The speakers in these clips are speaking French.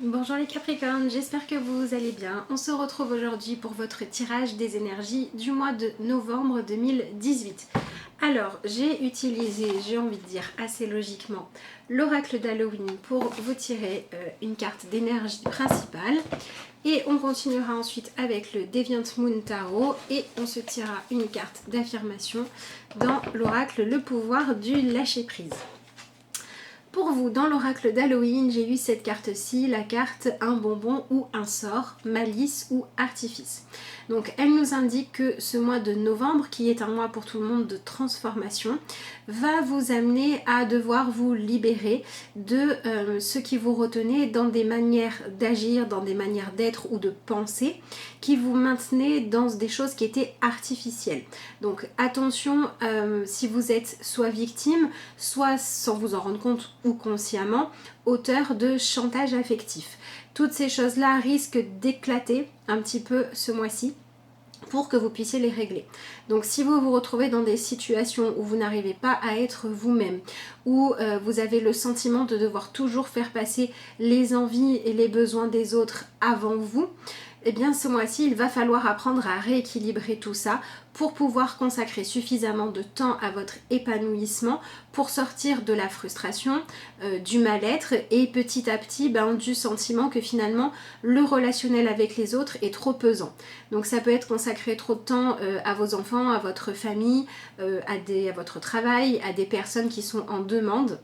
Bonjour les Capricornes, j'espère que vous allez bien. On se retrouve aujourd'hui pour votre tirage des énergies du mois de novembre 2018. Alors, j'ai utilisé, j'ai envie de dire assez logiquement, l'oracle d'Halloween pour vous tirer une carte d'énergie principale. Et on continuera ensuite avec le Deviant Moon Tarot et on se tirera une carte d'affirmation dans l'oracle Le pouvoir du lâcher-prise. Pour vous, dans l'oracle d'Halloween, j'ai eu cette carte-ci, la carte un bonbon ou un sort, malice ou artifice. Donc elle nous indique que ce mois de novembre, qui est un mois pour tout le monde de transformation, va vous amener à devoir vous libérer de ce qui vous retenait dans des manières d'agir, dans des manières d'être ou de penser, qui vous maintenaient dans des choses qui étaient artificielles. Donc attention, si vous êtes soit victime, soit sans vous en rendre compte ou consciemment, auteur de chantage affectif. Toutes ces choses-là risquent d'éclater un petit peu ce mois-ci pour que vous puissiez les régler. Donc si vous vous retrouvez dans des situations où vous n'arrivez pas à être vous-même, où vous avez le sentiment de devoir toujours faire passer les envies et les besoins des autres avant vous, eh bien ce mois-ci, il va falloir apprendre à rééquilibrer tout ça pour pouvoir consacrer suffisamment de temps à votre épanouissement pour sortir de la frustration, du mal-être et petit à petit du sentiment que finalement le relationnel avec les autres est trop pesant. Donc ça peut être consacrer trop de temps à vos enfants, à votre famille, à votre travail, à des personnes qui sont en demande.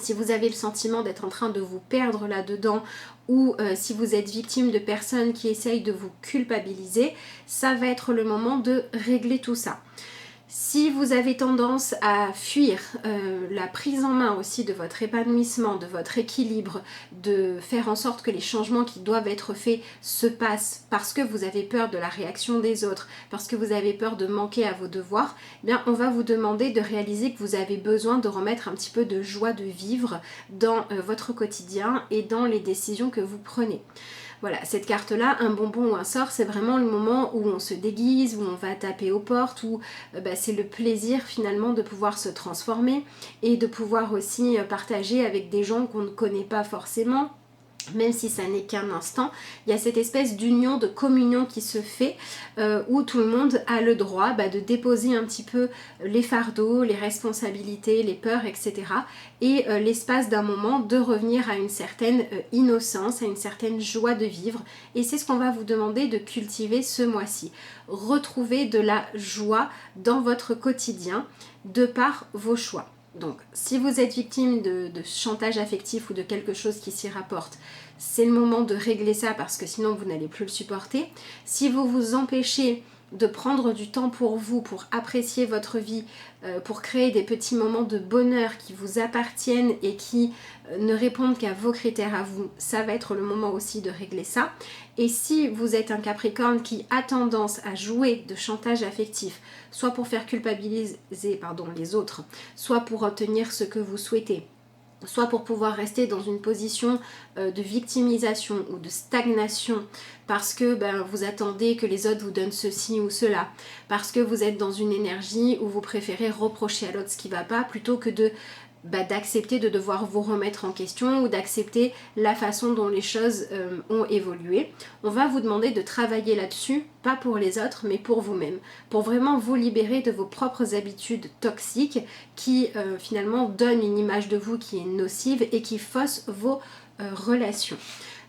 Si vous avez le sentiment d'être en train de vous perdre là-dedans ou si vous êtes victime de personnes qui essayent de vous culpabiliser, ça va être le moment de régler tout ça. Si vous avez tendance à fuir la prise en main aussi de votre épanouissement, de votre équilibre, de faire en sorte que les changements qui doivent être faits se passent parce que vous avez peur de la réaction des autres, parce que vous avez peur de manquer à vos devoirs, eh bien on va vous demander de réaliser que vous avez besoin de remettre un petit peu de joie de vivre dans votre quotidien et dans les décisions que vous prenez. Voilà, cette carte-là, un bonbon ou un sort, c'est vraiment le moment où on se déguise, où on va taper aux portes, où c'est le plaisir finalement de pouvoir se transformer et de pouvoir aussi partager avec des gens qu'on ne connaît pas forcément. Même si ça n'est qu'un instant, il y a cette espèce d'union, de communion qui se fait où tout le monde a le droit de déposer un petit peu les fardeaux, les responsabilités, les peurs, etc. Et l'espace d'un moment de revenir à une certaine innocence, à une certaine joie de vivre. Et c'est ce qu'on va vous demander de cultiver ce mois-ci. Retrouver de la joie dans votre quotidien de par vos choix. Donc, si vous êtes victime de chantage affectif ou de quelque chose qui s'y rapporte, c'est le moment de régler ça parce que sinon vous n'allez plus le supporter. Si vous vous empêchez de prendre du temps pour vous, pour apprécier votre vie, pour créer des petits moments de bonheur qui vous appartiennent et qui ne répondent qu'à vos critères à vous, ça va être le moment aussi de régler ça. Et si vous êtes un Capricorne qui a tendance à jouer de chantage affectif, soit pour faire culpabiliser les autres, soit pour obtenir ce que vous souhaitez, soit pour pouvoir rester dans une position de victimisation ou de stagnation parce que vous attendez que les autres vous donnent ceci ou cela, parce que vous êtes dans une énergie où vous préférez reprocher à l'autre ce qui ne va pas plutôt que d'accepter de devoir vous remettre en question ou d'accepter la façon dont les choses ont évolué. On va vous demander de travailler là-dessus, pas pour les autres, mais pour vous-même, pour vraiment vous libérer de vos propres habitudes toxiques qui finalement donnent une image de vous qui est nocive et qui fausse vos relations.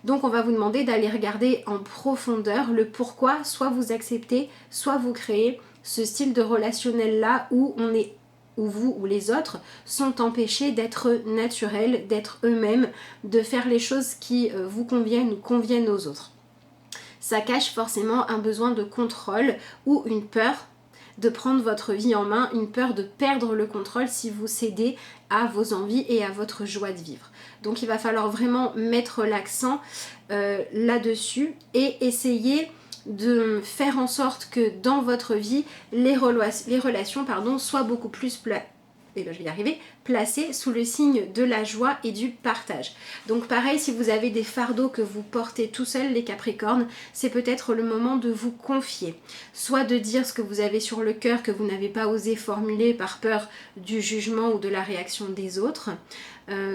Donc on va vous demander d'aller regarder en profondeur le pourquoi, soit vous acceptez, soit vous créez ce style de relationnel là où vous ou les autres sont empêchés d'être naturels, d'être eux-mêmes, de faire les choses qui vous conviennent ou conviennent aux autres. Ça cache forcément un besoin de contrôle ou une peur de prendre votre vie en main, une peur de perdre le contrôle si vous cédez à vos envies et à votre joie de vivre. Donc il va falloir vraiment mettre l'accent là-dessus et essayer de faire en sorte que dans votre vie, les relations soient beaucoup plus placées sous le signe de la joie et du partage. Donc pareil, si vous avez des fardeaux que vous portez tout seul, les Capricornes, c'est peut-être le moment de vous confier. Soit de dire ce que vous avez sur le cœur que vous n'avez pas osé formuler par peur du jugement ou de la réaction des autres,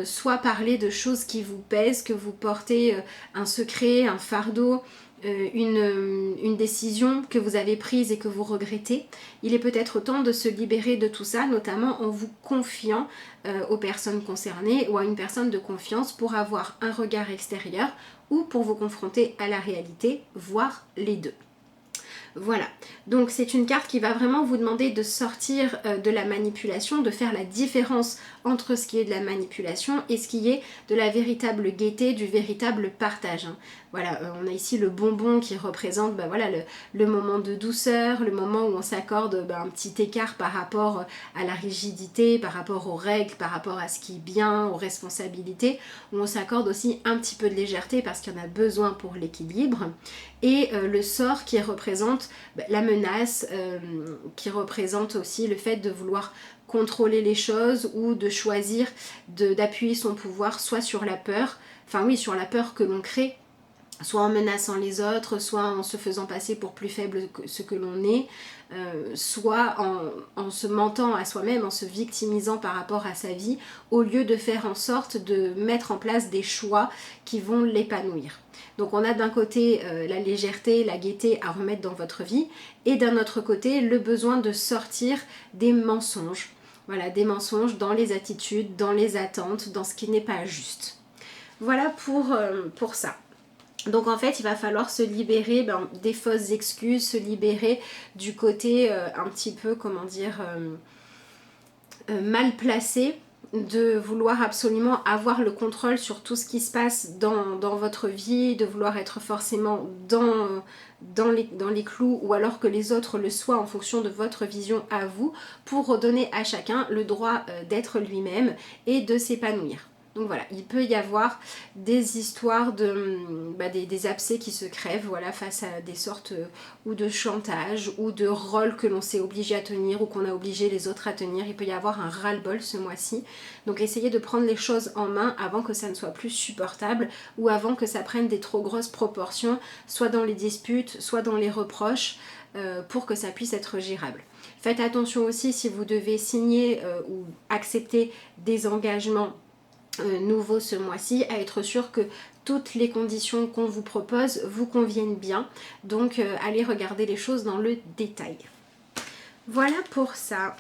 soit parler de choses qui vous pèsent, que vous portez un secret, un fardeau, une décision que vous avez prise et que vous regrettez. Il est peut-être temps de se libérer de tout ça, notamment en vous confiant aux personnes concernées ou à une personne de confiance pour avoir un regard extérieur ou pour vous confronter à la réalité, voire les deux. Voilà, donc c'est une carte qui va vraiment vous demander de sortir de la manipulation, de faire la différence entre ce qui est de la manipulation et ce qui est de la véritable gaieté, du véritable partage. Voilà, on a ici le bonbon qui représente voilà, le moment de douceur, le moment où on s'accorde un petit écart par rapport à la rigidité, par rapport aux règles, par rapport à ce qui est bien, aux responsabilités, où on s'accorde aussi un petit peu de légèreté parce qu'il y en a besoin pour l'équilibre. Et le sort qui représente la menace, qui représente aussi le fait de vouloir contrôler les choses ou de choisir d'appuyer son pouvoir soit sur la peur, enfin oui, sur la peur que l'on crée, soit en menaçant les autres, soit en se faisant passer pour plus faible que ce que l'on est, soit en se mentant à soi-même, en se victimisant par rapport à sa vie, au lieu de faire en sorte de mettre en place des choix qui vont l'épanouir. Donc on a d'un côté la légèreté, la gaieté à remettre dans votre vie, et d'un autre côté le besoin de sortir des mensonges. Voilà, des mensonges dans les attitudes, dans les attentes, dans ce qui n'est pas juste. Voilà pour ça. Donc en fait il va falloir se libérer des fausses excuses, se libérer du côté un petit peu comment dire mal placé, de vouloir absolument avoir le contrôle sur tout ce qui se passe dans votre vie, de vouloir être forcément dans les clous ou alors que les autres le soient en fonction de votre vision à vous, pour redonner à chacun le droit d'être lui-même et de s'épanouir. Donc voilà, il peut y avoir des histoires des abcès qui se crèvent, voilà, face à des sortes ou de chantage ou de rôles que l'on s'est obligé à tenir ou qu'on a obligé les autres à tenir. Il peut y avoir un ras-le-bol ce mois-ci. Donc essayez de prendre les choses en main avant que ça ne soit plus supportable ou avant que ça prenne des trop grosses proportions, soit dans les disputes, soit dans les reproches, pour que ça puisse être gérable. Faites attention aussi si vous devez signer ou accepter des engagements nouveau ce mois-ci, à être sûr que toutes les conditions qu'on vous propose vous conviennent bien. Donc allez regarder les choses dans le détail. Voilà pour ça.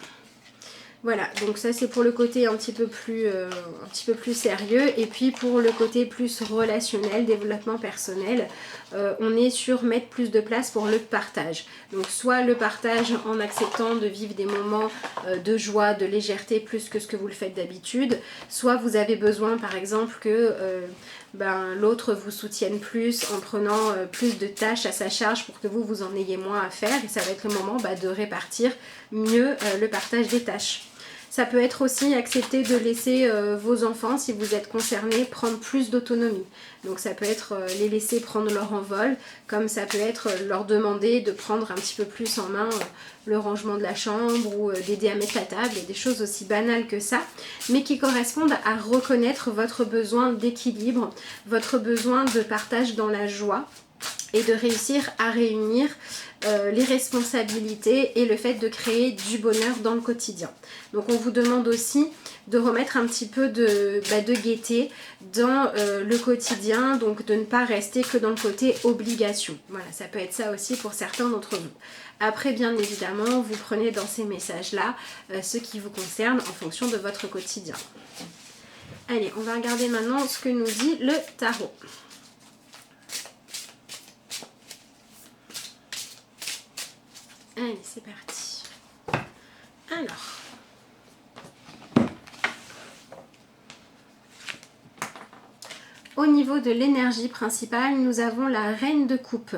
Voilà, donc ça c'est pour le côté un petit peu plus sérieux. Et puis pour le côté plus relationnel, développement personnel, on est sur mettre plus de place pour le partage. Donc soit le partage en acceptant de vivre des moments de joie, de légèreté plus que ce que vous le faites d'habitude, soit vous avez besoin par exemple que l'autre vous soutienne plus en prenant plus de tâches à sa charge pour que vous en ayez moins à faire, et ça va être le moment de répartir mieux le partage des tâches. Ça peut être aussi accepter de laisser vos enfants, si vous êtes concerné, prendre plus d'autonomie. Donc ça peut être les laisser prendre leur envol, comme ça peut être leur demander de prendre un petit peu plus en main le rangement de la chambre ou d'aider à mettre la table, et des choses aussi banales que ça, mais qui correspondent à reconnaître votre besoin d'équilibre, votre besoin de partage dans la joie, et de réussir à réunir les responsabilités et le fait de créer du bonheur dans le quotidien. Donc on vous demande aussi de remettre un petit peu de gaieté dans le quotidien, donc de ne pas rester que dans le côté obligation. Voilà, ça peut être ça aussi pour certains d'entre vous. Après, bien évidemment, vous prenez dans ces messages-là ce qui vous concerne en fonction de votre quotidien. Allez, on va regarder maintenant ce que nous dit le tarot. Allez, c'est parti. Alors, au niveau de l'énergie principale, nous avons la reine de coupe.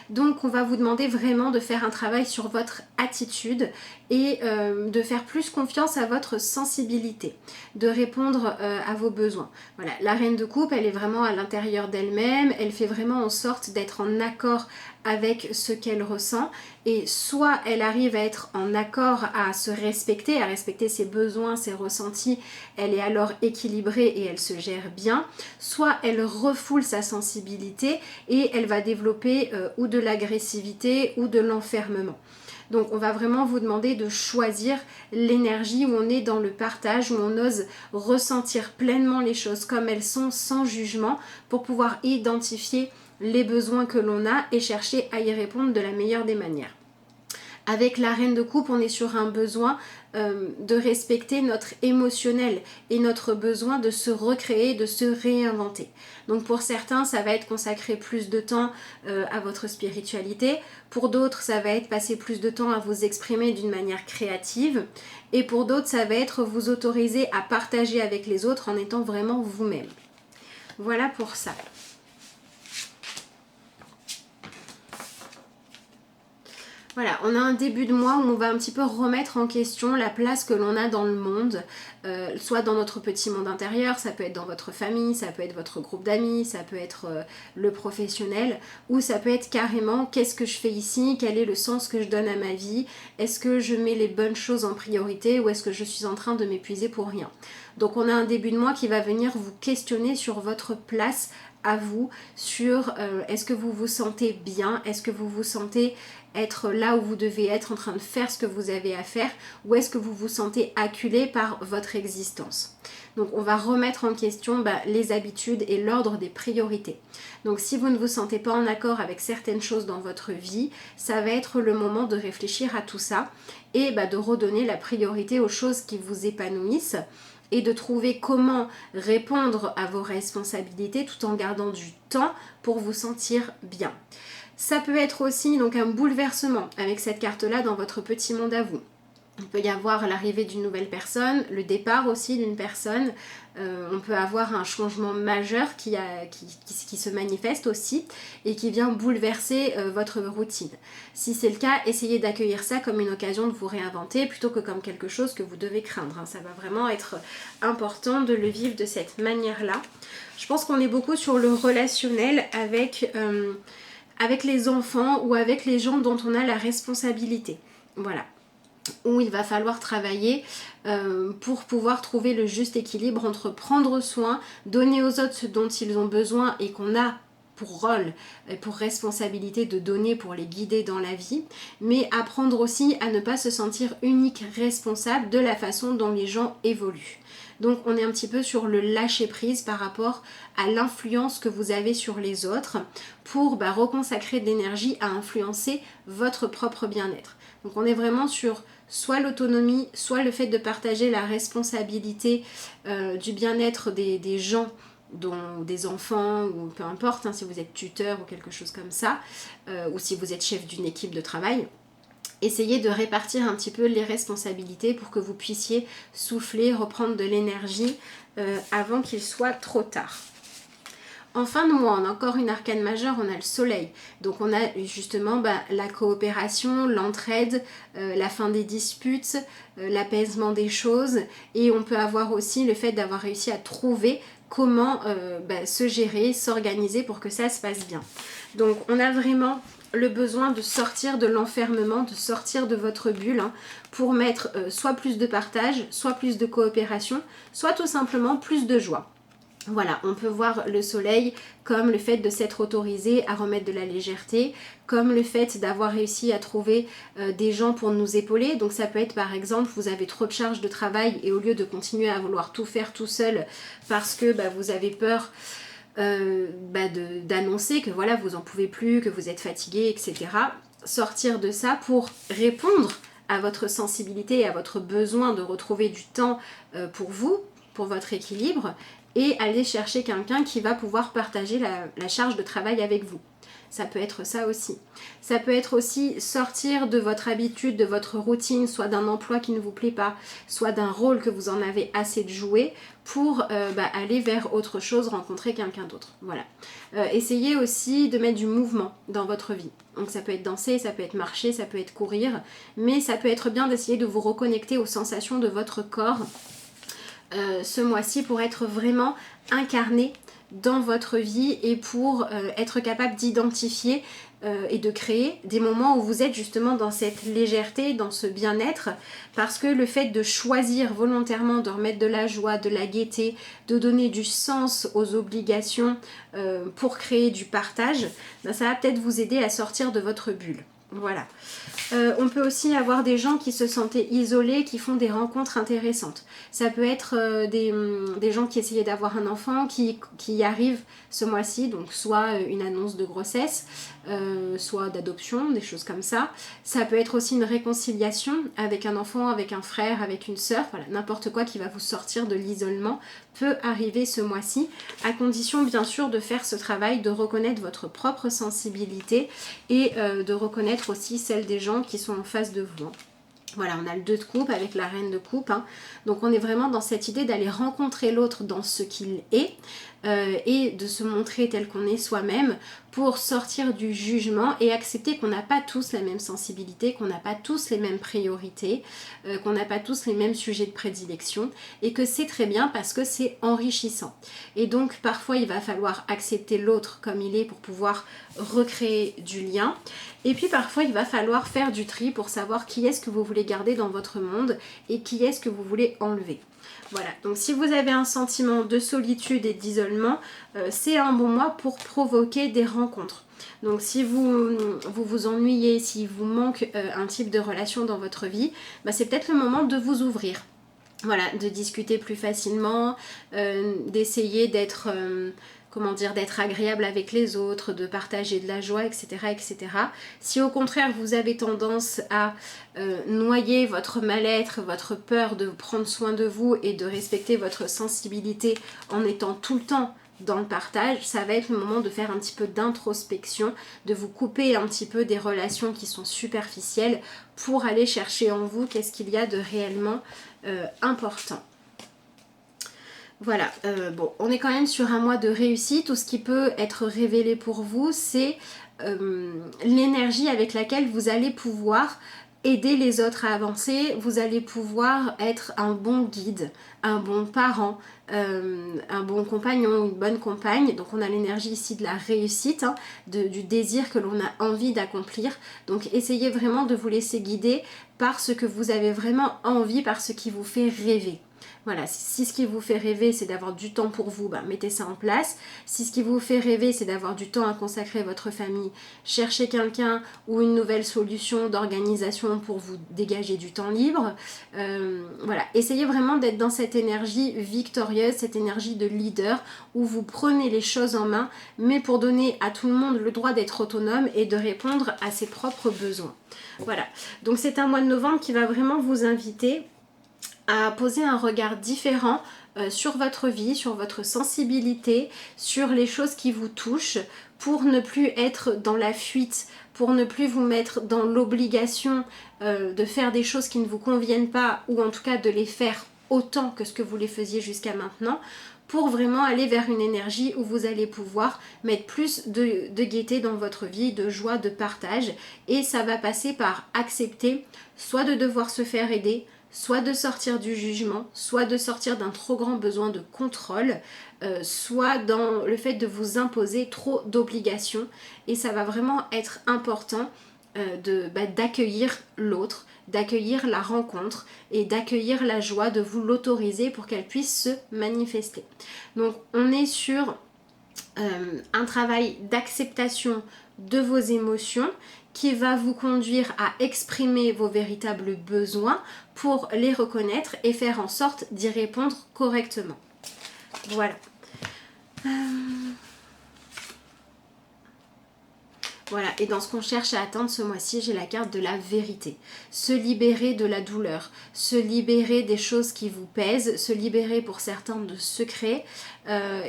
Donc on va vous demander vraiment de faire un travail sur votre attitude et de faire plus confiance à votre sensibilité, de répondre à vos besoins. Voilà, la reine de coupe, elle est vraiment à l'intérieur d'elle-même, elle fait vraiment en sorte d'être en accord avec ce qu'elle ressent, et soit elle arrive à être en accord, à se respecter, à respecter ses besoins, ses ressentis, elle est alors équilibrée et elle se gère bien, soit elle refoule sa sensibilité et elle va développer ou de l'agressivité ou de l'enfermement. Donc on va vraiment vous demander de choisir l'énergie où on est dans le partage, où on ose ressentir pleinement les choses comme elles sont sans jugement pour pouvoir identifier les besoins que l'on a et chercher à y répondre de la meilleure des manières. Avec la reine de coupe, on est sur un besoin de respecter notre émotionnel et notre besoin de se recréer, de se réinventer. Donc pour certains, ça va être consacrer plus de temps à votre spiritualité. Pour d'autres, ça va être passer plus de temps à vous exprimer d'une manière créative. Et pour d'autres, ça va être vous autoriser à partager avec les autres en étant vraiment vous-même. Voilà pour ça. Voilà, on a un début de mois où on va un petit peu remettre en question la place que l'on a dans le monde, soit dans notre petit monde intérieur, ça peut être dans votre famille, ça peut être votre groupe d'amis, ça peut être le professionnel, ou ça peut être carrément qu'est-ce que je fais ici, quel est le sens que je donne à ma vie, est-ce que je mets les bonnes choses en priorité ou est-ce que je suis en train de m'épuiser pour rien. Donc on a un début de mois qui va venir vous questionner sur votre place à vous, sur est-ce que vous vous sentez bien, est-ce que vous vous sentez être là où vous devez être, en train de faire ce que vous avez à faire, ou est-ce que vous vous sentez acculé par votre existence. Donc on va remettre en question les habitudes et l'ordre des priorités. Donc si vous ne vous sentez pas en accord avec certaines choses dans votre vie, ça va être le moment de réfléchir à tout ça et de redonner la priorité aux choses qui vous épanouissent et de trouver comment répondre à vos responsabilités tout en gardant du temps pour vous sentir bien. Ça peut être aussi donc un bouleversement avec cette carte-là dans votre petit monde à vous. Il peut y avoir l'arrivée d'une nouvelle personne, le départ aussi d'une personne. On peut avoir un changement majeur qui se manifeste aussi et qui vient bouleverser votre routine. Si c'est le cas, essayez d'accueillir ça comme une occasion de vous réinventer plutôt que comme quelque chose que vous devez craindre. Ça va vraiment être important de le vivre de cette manière-là. Je pense qu'on est beaucoup sur le relationnel avec les enfants ou avec les gens dont on a la responsabilité. Voilà. Où il va falloir travailler pour pouvoir trouver le juste équilibre entre prendre soin, donner aux autres ce dont ils ont besoin et qu'on a pour rôle, pour responsabilité de donner pour les guider dans la vie, mais apprendre aussi à ne pas se sentir unique responsable de la façon dont les gens évoluent. Donc on est un petit peu sur le lâcher prise par rapport à l'influence que vous avez sur les autres pour reconsacrer de l'énergie à influencer votre propre bien-être. Donc on est vraiment sur soit l'autonomie, soit le fait de partager la responsabilité du bien-être des gens, dont des enfants ou peu importe, si vous êtes tuteur ou quelque chose comme ça, ou si vous êtes chef d'une équipe de travail. Essayez de répartir un petit peu les responsabilités pour que vous puissiez souffler, reprendre de l'énergie avant qu'il soit trop tard. En fin de mois, on a encore une arcane majeure, on a le soleil. Donc on a justement la coopération, l'entraide, la fin des disputes, l'apaisement des choses. Et on peut avoir aussi le fait d'avoir réussi à trouver comment se gérer, s'organiser pour que ça se passe bien. Donc on a vraiment le besoin de sortir de l'enfermement, de sortir de votre bulle pour mettre soit plus de partage, soit plus de coopération, soit tout simplement plus de joie. Voilà, on peut voir le soleil comme le fait de s'être autorisé à remettre de la légèreté, comme le fait d'avoir réussi à trouver des gens pour nous épauler. Donc ça peut être par exemple, vous avez trop de charges de travail et au lieu de continuer à vouloir tout faire tout seul parce que vous avez peur d'annoncer que voilà, vous en pouvez plus, que vous êtes fatigué, etc. Sortir de ça pour répondre à votre sensibilité et à votre besoin de retrouver du temps pour vous, pour votre équilibre, et aller chercher quelqu'un qui va pouvoir partager la charge de travail avec vous. Ça peut être ça aussi. Ça peut être aussi sortir de votre habitude, de votre routine, soit d'un emploi qui ne vous plaît pas, soit d'un rôle que vous en avez assez de jouer pour aller vers autre chose, rencontrer quelqu'un d'autre. Voilà. Essayez aussi de mettre du mouvement dans votre vie. Donc ça peut être danser, ça peut être marcher, ça peut être courir, mais ça peut être bien d'essayer de vous reconnecter aux sensations de votre corps ce mois-ci pour être vraiment incarné dans votre vie et pour être capable d'identifier et de créer des moments où vous êtes justement dans cette légèreté, dans ce bien-être, parce que le fait de choisir volontairement de remettre de la joie, de la gaieté, de donner du sens aux obligations pour créer du partage, ça va peut-être vous aider à sortir de votre bulle. Voilà. On peut aussi avoir des gens qui se sentaient isolés, qui font des rencontres intéressantes. Ça peut être des gens qui essayaient d'avoir un enfant, qui y arrivent ce mois-ci, donc soit une annonce de grossesse, soit d'adoption, des choses comme ça. Ça peut être aussi une réconciliation avec un enfant, avec un frère, avec une sœur, voilà, n'importe quoi qui va vous sortir de l'isolement peut arriver ce mois-ci, à condition bien sûr de faire ce travail, de reconnaître votre propre sensibilité et de reconnaître aussi celle des gens qui sont en face de vous. Voilà, on a le 2 de coupe avec la reine de coupe. Hein. Donc on est vraiment dans cette idée d'aller rencontrer l'autre dans ce qu'il est et de se montrer tel qu'on est soi-même pour sortir du jugement et accepter qu'on n'a pas tous la même sensibilité, qu'on n'a pas tous les mêmes priorités, qu'on n'a pas tous les mêmes sujets de prédilection et que c'est très bien parce que c'est enrichissant. Et donc parfois il va falloir accepter l'autre comme il est pour pouvoir recréer du lien. Et puis parfois il va falloir faire du tri pour savoir qui est-ce que vous voulez garder dans votre monde et qui est-ce que vous voulez enlever. Voilà, donc si vous avez un sentiment de solitude et d'isolement, c'est un bon mois pour provoquer des rencontres. Donc si vous ennuyez, s'il vous manque un type de relation dans votre vie, bah, c'est peut-être le moment de vous ouvrir. Voilà, de discuter plus facilement, d'essayer d'être... comment dire, d'être agréable avec les autres, de partager de la joie, etc. etc. Si au contraire vous avez tendance à noyer votre mal-être, votre peur de prendre soin de vous et de respecter votre sensibilité en étant tout le temps dans le partage, ça va être le moment de faire un petit peu d'introspection, de vous couper un petit peu des relations qui sont superficielles pour aller chercher en vous qu'est-ce qu'il y a de réellement important. Voilà, bon, on est quand même sur un mois de réussite. Tout ce qui peut être révélé pour vous, c'est l'énergie avec laquelle vous allez pouvoir aider les autres à avancer. Vous allez pouvoir être un bon guide, un bon parent, un bon compagnon, une bonne compagne. Donc on a l'énergie ici de la réussite, hein, du désir que l'on a envie d'accomplir. Donc essayez vraiment de vous laisser guider par ce que vous avez vraiment envie, par ce qui vous fait rêver. Voilà, si ce qui vous fait rêver c'est d'avoir du temps pour vous, bah, mettez ça en place. Si ce qui vous fait rêver c'est d'avoir du temps à consacrer à votre famille, cherchez quelqu'un ou une nouvelle solution d'organisation pour vous dégager du temps libre. Voilà, essayez vraiment d'être dans cette énergie victorieuse, cette énergie de leader où vous prenez les choses en main, mais pour donner à tout le monde le droit d'être autonome et de répondre à ses propres besoins. Voilà, donc c'est un mois de novembre qui va vraiment vous inviter à poser un regard différent sur votre vie, sur votre sensibilité, sur les choses qui vous touchent, pour ne plus être dans la fuite, pour ne plus vous mettre dans l'obligation de faire des choses qui ne vous conviennent pas, ou en tout cas de les faire autant que ce que vous les faisiez jusqu'à maintenant, pour vraiment aller vers une énergie où vous allez pouvoir mettre plus de gaieté dans votre vie, de joie, de partage, et ça va passer par accepter soit de devoir se faire aider, soit de sortir du jugement, soit de sortir d'un trop grand besoin de contrôle, soit dans le fait de vous imposer trop d'obligations. Et ça va vraiment être important d'accueillir l'autre, d'accueillir la rencontre et d'accueillir la joie, de vous l'autoriser pour qu'elle puisse se manifester. Donc on est sur un travail d'acceptation de vos émotions qui va vous conduire à exprimer vos véritables besoins pour les reconnaître et faire en sorte d'y répondre correctement. Voilà. Voilà, et dans ce qu'on cherche à atteindre ce mois-ci, j'ai la carte de la vérité. Se libérer de la douleur, se libérer des choses qui vous pèsent, se libérer pour certains de secrets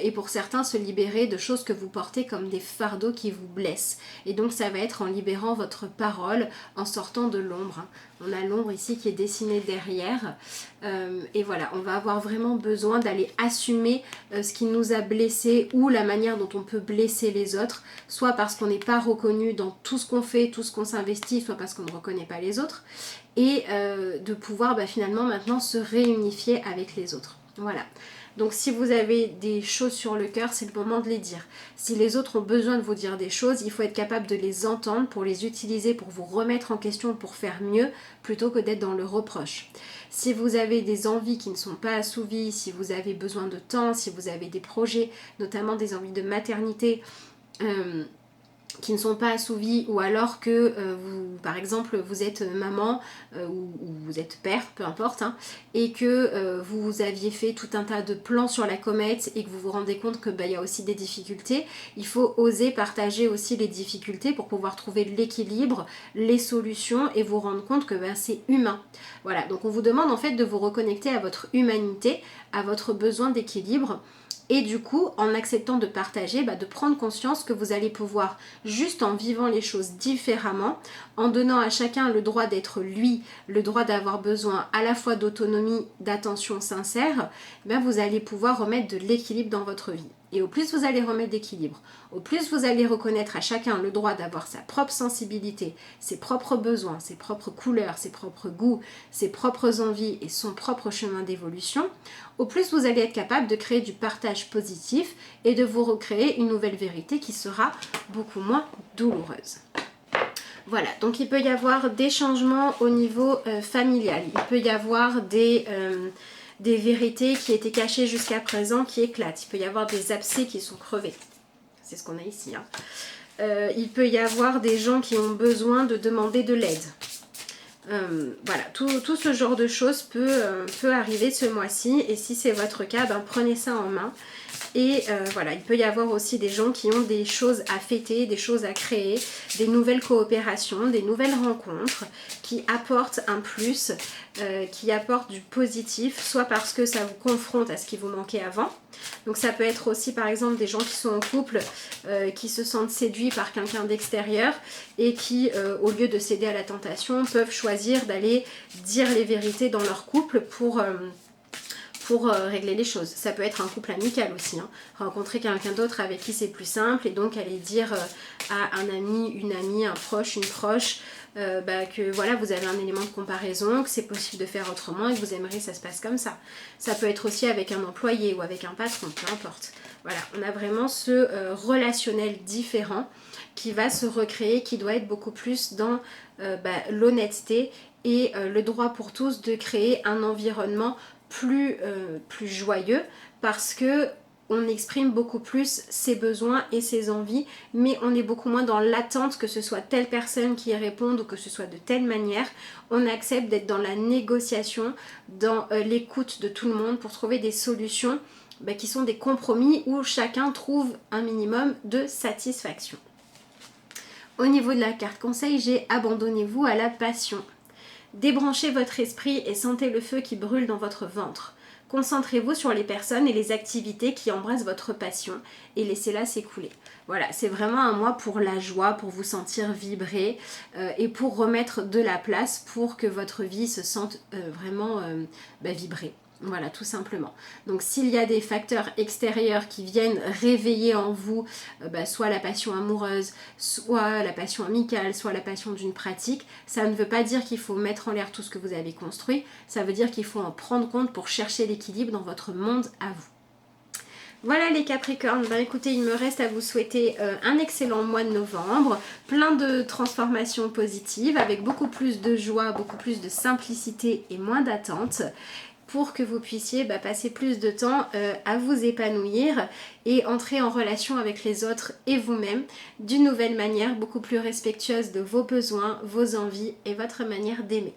et pour certains se libérer de choses que vous portez comme des fardeaux qui vous blessent. Et donc ça va être en libérant votre parole, en sortant de l'ombre. On a l'ombre ici qui est dessinée derrière. Et voilà, on va avoir vraiment besoin d'aller assumer ce qui nous a blessés ou la manière dont on peut blesser les autres, soit parce qu'on n'est pas reconnu dans tout ce qu'on fait, tout ce qu'on s'investit, soit parce qu'on ne reconnaît pas les autres, et de pouvoir finalement maintenant se réunifier avec les autres. Voilà. Donc si vous avez des choses sur le cœur, c'est le moment de les dire. Si les autres ont besoin de vous dire des choses, il faut être capable de les entendre pour les utiliser, pour vous remettre en question, pour faire mieux, plutôt que d'être dans le reproche. Si vous avez des envies qui ne sont pas assouvies, si vous avez besoin de temps, si vous avez des projets, notamment des envies de maternité, qui ne sont pas assouvis, ou alors que vous, par exemple, vous êtes maman ou vous êtes père, peu importe, hein, et que vous aviez fait tout un tas de plans sur la comète et que vous vous rendez compte que y a aussi des difficultés, il faut oser partager aussi les difficultés pour pouvoir trouver l'équilibre, les solutions et vous rendre compte que c'est humain. Voilà, donc on vous demande en fait de vous reconnecter à votre humanité, à votre besoin d'équilibre. Et du coup, en acceptant de partager, de prendre conscience que vous allez pouvoir, juste en vivant les choses différemment, en donnant à chacun le droit d'être lui, le droit d'avoir besoin à la fois d'autonomie, d'attention sincère, vous allez pouvoir remettre de l'équilibre dans votre vie. Et au plus vous allez remettre d'équilibre, au plus vous allez reconnaître à chacun le droit d'avoir sa propre sensibilité, ses propres besoins, ses propres couleurs, ses propres goûts, ses propres envies et son propre chemin d'évolution, au plus vous allez être capable de créer du partage positif et de vous recréer une nouvelle vérité qui sera beaucoup moins douloureuse. Voilà, donc il peut y avoir des changements au niveau familial, il peut y avoir des vérités qui étaient cachées jusqu'à présent qui éclatent. Il peut y avoir des abcès qui sont crevés. C'est ce qu'on a ici. Hein. Il peut y avoir des gens qui ont besoin de demander de l'aide. Voilà, tout ce genre de choses peut arriver ce mois-ci. Et si c'est votre cas, prenez ça en main. Et voilà, il peut y avoir aussi des gens qui ont des choses à fêter, des choses à créer, des nouvelles coopérations, des nouvelles rencontres qui apportent un plus, qui apportent du positif, soit parce que ça vous confronte à ce qui vous manquait avant. Donc ça peut être aussi par exemple des gens qui sont en couple, qui se sentent séduits par quelqu'un d'extérieur et qui, au lieu de céder à la tentation, peuvent choisir d'aller dire les vérités dans leur couple pour régler les choses. Ça peut être un couple amical aussi, hein. Rencontrer quelqu'un d'autre avec qui c'est plus simple et donc aller dire à un ami, une amie, un proche, une proche que voilà, vous avez un élément de comparaison, que c'est possible de faire autrement et que vous aimeriez que ça se passe comme ça. Ça peut être aussi avec un employé ou avec un patron, peu importe. Voilà, on a vraiment ce relationnel différent qui va se recréer, qui doit être beaucoup plus dans l'honnêteté et le droit pour tous de créer un environnement plus joyeux parce que on exprime beaucoup plus ses besoins et ses envies, mais on est beaucoup moins dans l'attente que ce soit telle personne qui y réponde ou que ce soit de telle manière. On accepte d'être dans la négociation, dans l'écoute de tout le monde pour trouver des solutions qui sont des compromis où chacun trouve un minimum de satisfaction. Au niveau de la carte conseil, j'ai abandonnez-vous à la passion. Débranchez votre esprit et sentez le feu qui brûle dans votre ventre. Concentrez-vous sur les personnes et les activités qui embrassent votre passion et laissez-la s'écouler. Voilà, c'est vraiment un mois pour la joie, pour vous sentir vibrer et pour remettre de la place pour que votre vie se sente vraiment vibrer. Voilà, tout simplement. Donc s'il y a des facteurs extérieurs qui viennent réveiller en vous soit la passion amoureuse, soit la passion amicale, soit la passion d'une pratique, ça ne veut pas dire qu'il faut mettre en l'air tout ce que vous avez construit, ça veut dire qu'il faut en prendre compte pour chercher l'équilibre dans votre monde à vous. Voilà les Capricornes, écoutez, il me reste à vous souhaiter un excellent mois de novembre, plein de transformations positives, avec beaucoup plus de joie, beaucoup plus de simplicité et moins d'attente, pour que vous puissiez passer plus de temps à vous épanouir et entrer en relation avec les autres et vous-même d'une nouvelle manière, beaucoup plus respectueuse de vos besoins, vos envies et votre manière d'aimer.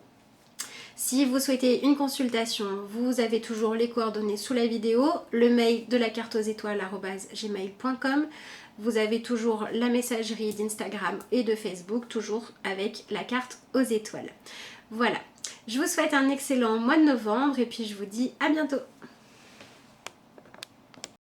Si vous souhaitez une consultation, vous avez toujours les coordonnées sous la vidéo, le mail de la carte aux étoiles @gmail.com. Vous avez toujours la messagerie d'Instagram et de Facebook, toujours avec la carte aux étoiles. Voilà, je vous souhaite un excellent mois de novembre et puis je vous dis à bientôt.